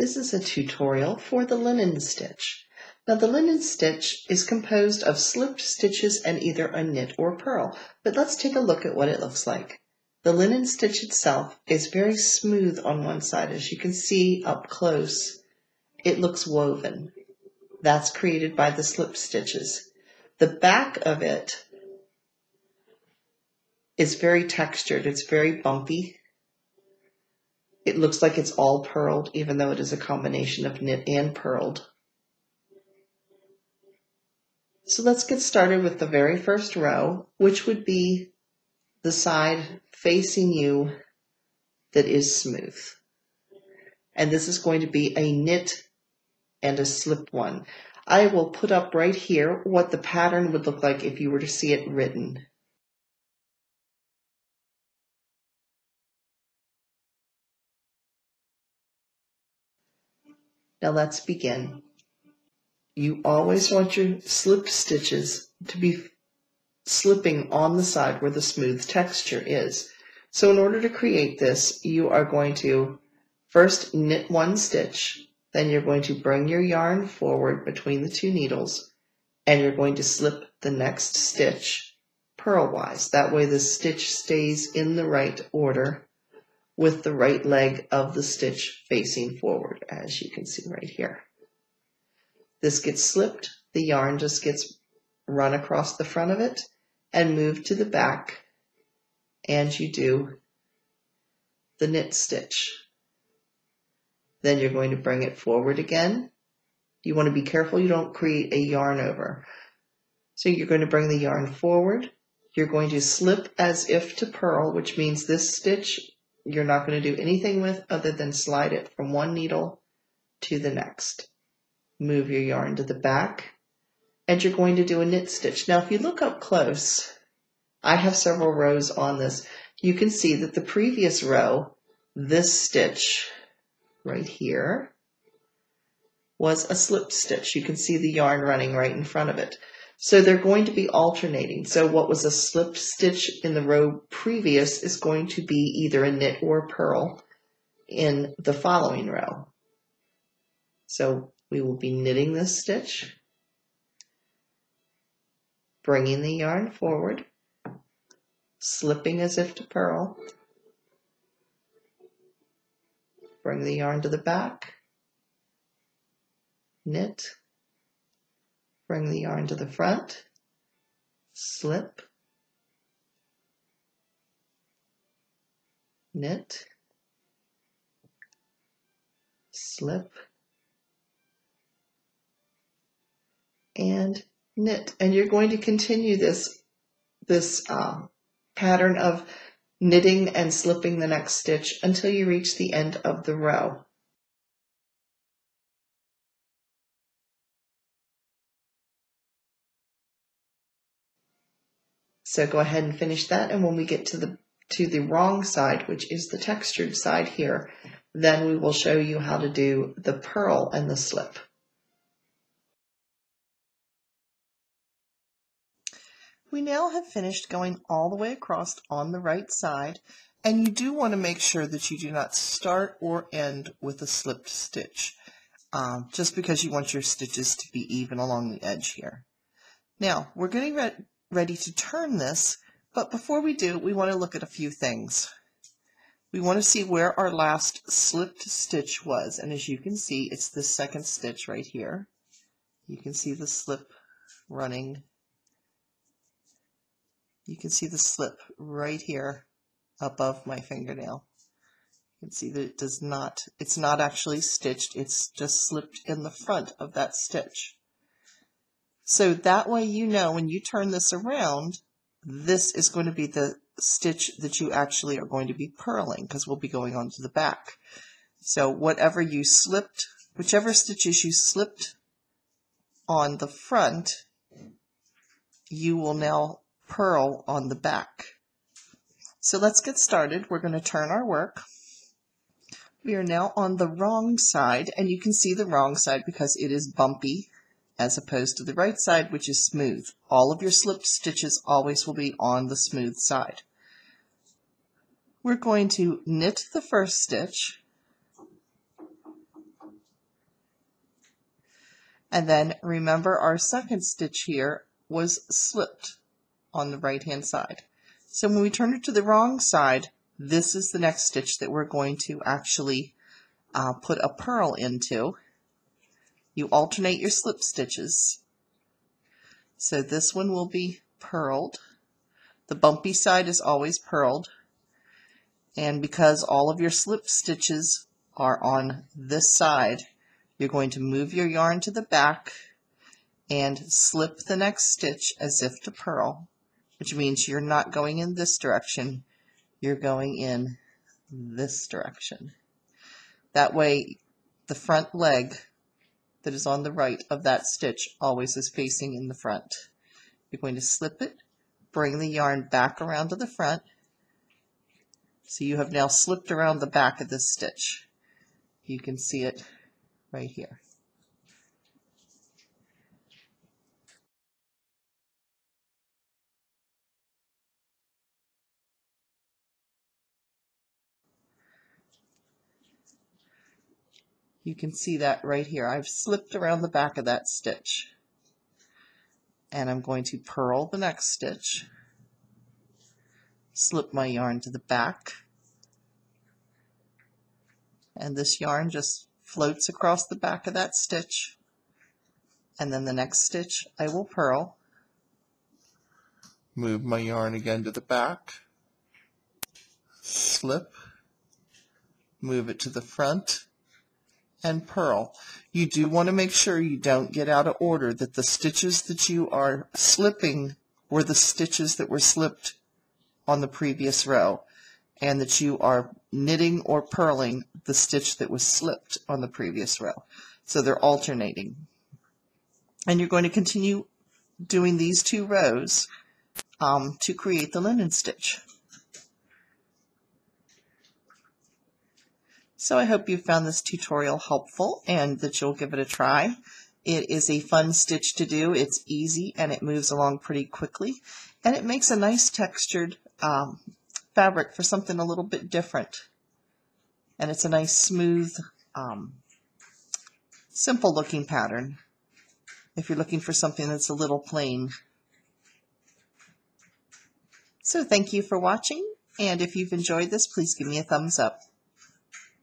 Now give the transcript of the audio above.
This is a tutorial for the linen stitch. Now the linen stitch is composed of slipped stitches and either a knit or purl, but let's take a look at what it looks like. The linen stitch itself is very smooth on one side. As you can see up close, it looks woven. That's created by the slip stitches. The back of it is very textured. It's very bumpy. It looks like it's all purled, even though it is a combination of knit and purled. So let's get started with the very first row, which would be the side facing you that is smooth. And this is going to be a knit and a slip one. I will put up right here what the pattern would look like if you were to see it written. Now let's begin. You always want your slip stitches to be slipping on the side where the smooth texture is. So in order to create this, you are going to first knit one stitch, then you're going to bring your yarn forward between the two needles, and you're going to slip the next stitch purlwise. That way the stitch stays in the right order with the right leg of the stitch facing forward, as you can see right here. This gets slipped, the yarn just gets run across the front of it and moved to the back, and you do the knit stitch. Then you're going to bring it forward again. You want to be careful you don't create a yarn over. So you're going to bring the yarn forward. You're going to slip as if to purl, which means this stitch you're not going to do anything with other than slide it from one needle to the next. Move your yarn to the back, and you're going to do a knit stitch. Now if you look up close, I have several rows on this. You can see that the previous row, this stitch right here, was a slip stitch. You can see the yarn running right in front of it. So they're going to be alternating. So what was a slip stitch in the row previous is going to be either a knit or purl in the following row. So we will be knitting this stitch, bringing the yarn forward, slipping as if to purl, bring the yarn to the back, knit, bring the yarn to the front, slip, knit, slip, and knit. And you're going to continue this pattern of knitting and slipping the next stitch until you reach the end of the row. So go ahead and finish that, and when we get to the wrong side, which is the textured side here, then we will show you how to do the purl and the slip. We now have finished going all the way across on the right side, and you do want to make sure that you do not start or end with a slipped stitch, just because you want your stitches to be even along the edge here. Now, we're getting ready to turn this, but before we do, we want to look at a few things. We want to see where our last slipped stitch was, and as you can see, it's the second stitch right here. You can see the slip running. You can see the slip right here above my fingernail. You can see that it's not actually stitched, it's just slipped in the front of that stitch. So that way you know when you turn this around, this is going to be the stitch that you actually are going to be purling, because we'll be going on to the back. So whatever you slipped, whichever stitches you slipped on the front, you will now purl on the back. So let's get started. We're going to turn our work. We are now on the wrong side, and you can see the wrong side because it is bumpy as opposed to the right side, which is smooth. All of your slipped stitches always will be on the smooth side. We're going to knit the first stitch, And then remember our second stitch here was slipped on the right hand side. So when we turn it to the wrong side, this is the next stitch that we're going to actually put a purl into. You alternate your slip stitches. So this one will be purled. The bumpy side is always purled. And because all of your slip stitches are on this side, you're going to move your yarn to the back and slip the next stitch as if to purl, which means you're not going in this direction, you're going in this direction. That way, the front leg that is on the right of that stitch always is facing in the front. You're going to slip it, bring the yarn back around to the front. So you have now slipped around the back of this stitch. You can see it right here. You can see that right here. I've slipped around the back of that stitch. And I'm going to purl the next stitch, slip my yarn to the back, and this yarn just floats across the back of that stitch. And then the next stitch I will purl, move my yarn again to the back, slip, move it to the front, and purl. You do want to make sure you don't get out of order, that the stitches that you are slipping were the stitches that were slipped on the previous row, and that you are knitting or purling the stitch that was slipped on the previous row. So they're alternating. And you're going to continue doing these 2 rows to create the linen stitch. So I hope you found this tutorial helpful and that you'll give it a try. It is a fun stitch to do. It's easy and it moves along pretty quickly. And it makes a nice textured fabric for something a little bit different. And it's a nice smooth, simple looking pattern if you're looking for something that's a little plain. So thank you for watching, and if you've enjoyed this, please give me a thumbs up.